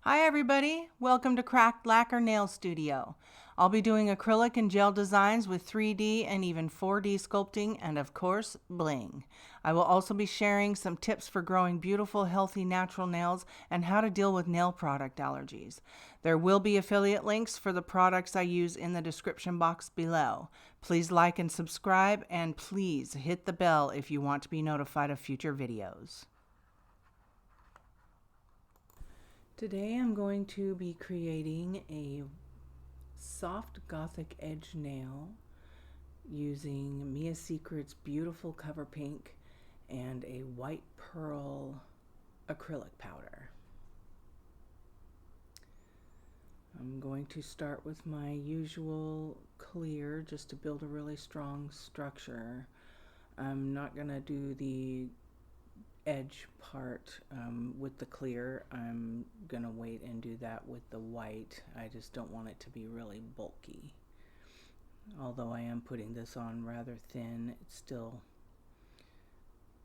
Hi everybody, welcome to Cracked Lacquer Nail Studio. I'll be doing acrylic and gel designs with 3D and even 4D sculpting and of course bling. I will also be sharing some tips for growing beautiful, healthy, natural nails and how to deal with nail product allergies. There will be affiliate links for the products I use in the description box below. Please like and subscribe, and please hit the bell if you want to be notified of future videos. Today I'm going to be creating a soft Gothic edge nail using Mia Secret's beautiful cover pink and a white pearl acrylic powder. I'm going to start with my usual clear just to build a really strong structure. I'm not going to do the edge part with the clear. I'm gonna wait and do that with the white. I just don't want it to be really bulky. Although I am putting this on rather thin, it still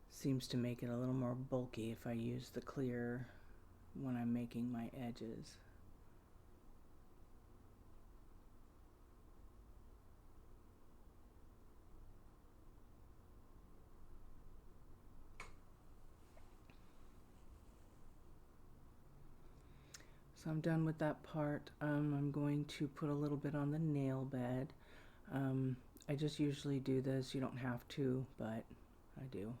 seems to make it a little more bulky if I use the clear when I'm making my edges. So I'm done with that part. I'm going to put a little bit on the nail bed. I just usually do this. You don't have to, but I do.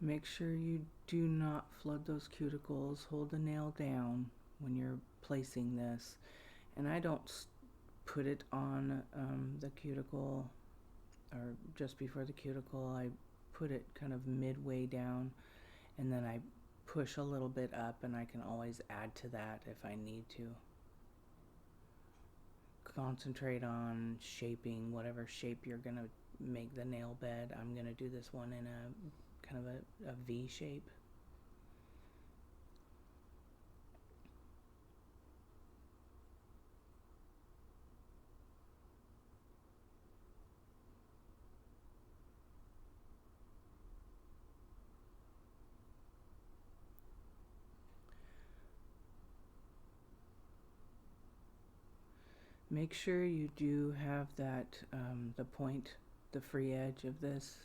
Make sure you do not flood those cuticles. Hold the nail down when you're placing this. And I don't put it on the cuticle or just before the cuticle. I put it kind of midway down, and then I push a little bit up, and I can always add to that if I need to. Concentrate on shaping whatever shape you're going to make the nail bed. I'm going to do this one in a kind of a V shape. Make sure you do have that, the point, the free edge of this.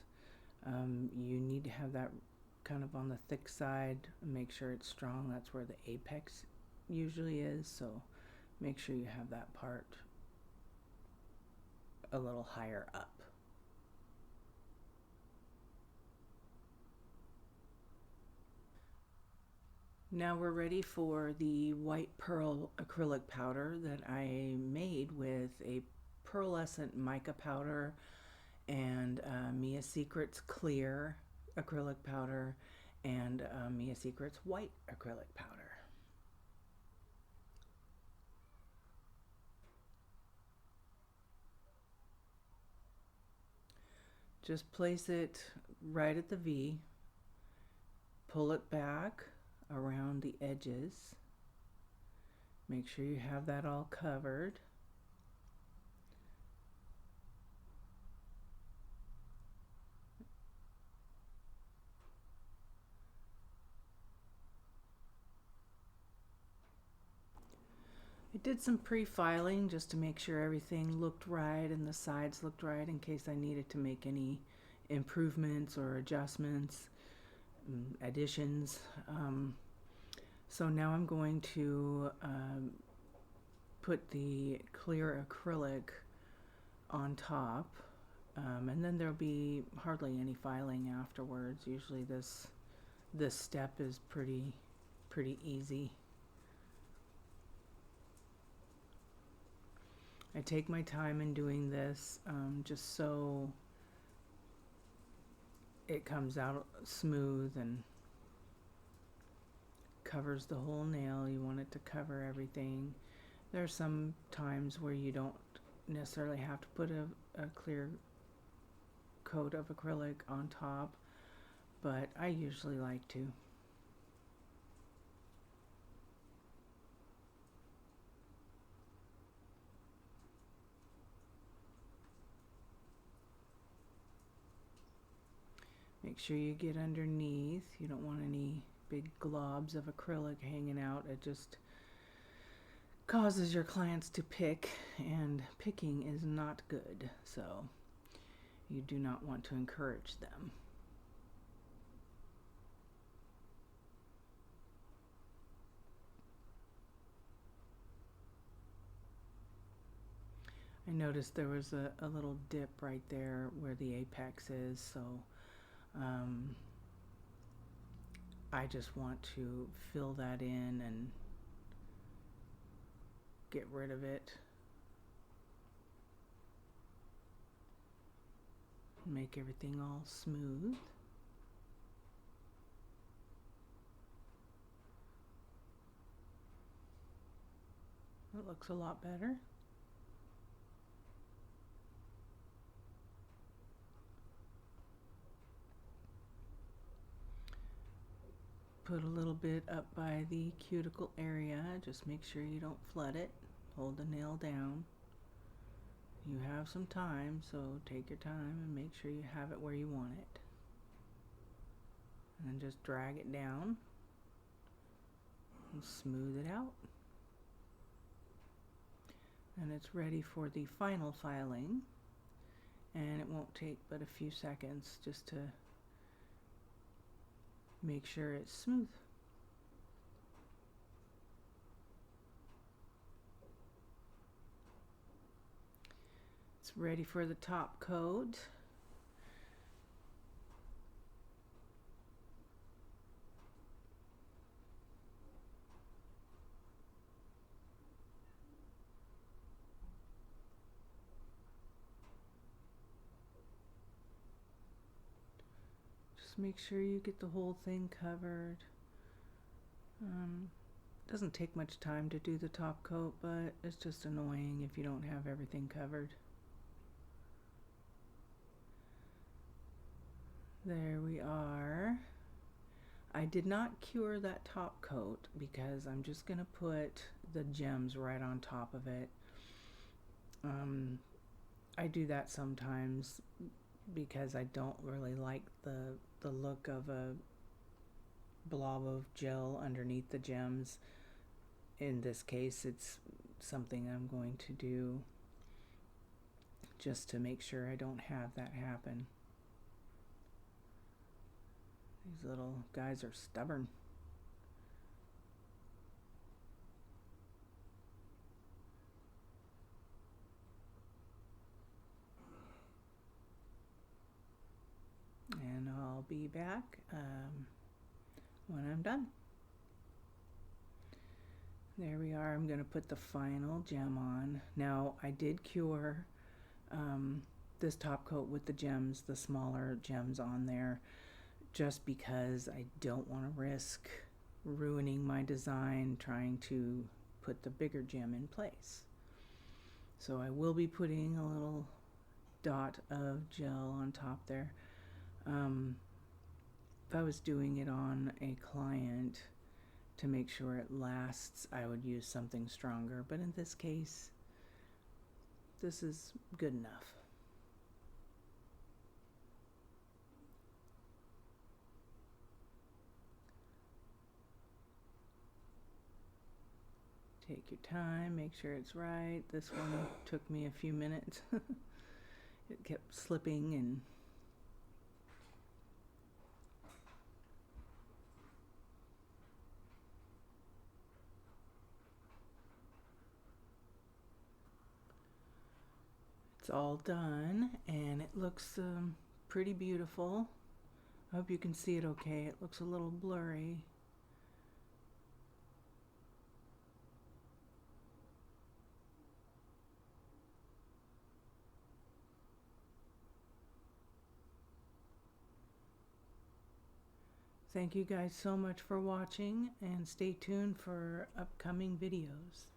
You need to have that kind of on the thick side. Make sure it's strong. That's where the apex usually is. So make sure you have that part a little higher up. Now we're ready for the white pearl acrylic powder that I made with a pearlescent mica powder and Mia Secret's clear acrylic powder and Mia Secret's white acrylic powder. Just place it right at the V, pull it back around the edges. Make sure you have that all covered. I did some pre-filing just to make sure everything looked right and the sides looked right in case I needed to make any improvements or adjustments, additions. So now I'm going to put the clear acrylic on top, and then there'll be hardly any filing afterwards. Usually this step is pretty easy. I take my time in doing this just so it comes out smooth and covers the whole nail. You want it to cover everything. There are some times where you don't necessarily have to put a clear coat of acrylic on top, but I usually like to. Make sure you get underneath. You don't want any big globs of acrylic hanging out. It just causes your clients to pick, and picking is not good. So you do not want to encourage them. I noticed there was a little dip right there where the apex is, so I just want to fill that in and get rid of it. Make everything all smooth. It looks a lot better. Put a little bit up by the cuticle area. Just make sure you don't flood it. Hold the nail down. You have some time, so take your time and make sure you have it where you want it. And then just drag it down and smooth it out. And it's ready for the final filing. And it won't take but a few seconds just to make sure it's smooth. It's ready for the top coat. Just make sure you get the whole thing covered. Doesn't take much time to do the top coat, but it's just annoying if you don't have everything covered. There we are. I did not cure that top coat because I'm just going to put the gems right on top of it. I do that sometimes because I don't really like the look of a blob of gel underneath the gems. In this case, it's something I'm going to do just to make sure I don't have that happen. These little guys are stubborn. And I'll be back when I'm done. There we are. I'm going to put the final gem on. Now, I did cure this top coat with the gems, the smaller gems on there, just because I don't want to risk ruining my design trying to put the bigger gem in place. So I will be putting a little dot of gel on top there. If I was doing it on a client to make sure it lasts, I would use something stronger, but in this case, this is good enough. Take your time, make sure it's right. This one took me a few minutes. It kept slipping and it's all done, and it looks pretty beautiful. I hope you can see it okay. It looks a little blurry. Thank you guys so much for watching, and stay tuned for upcoming videos.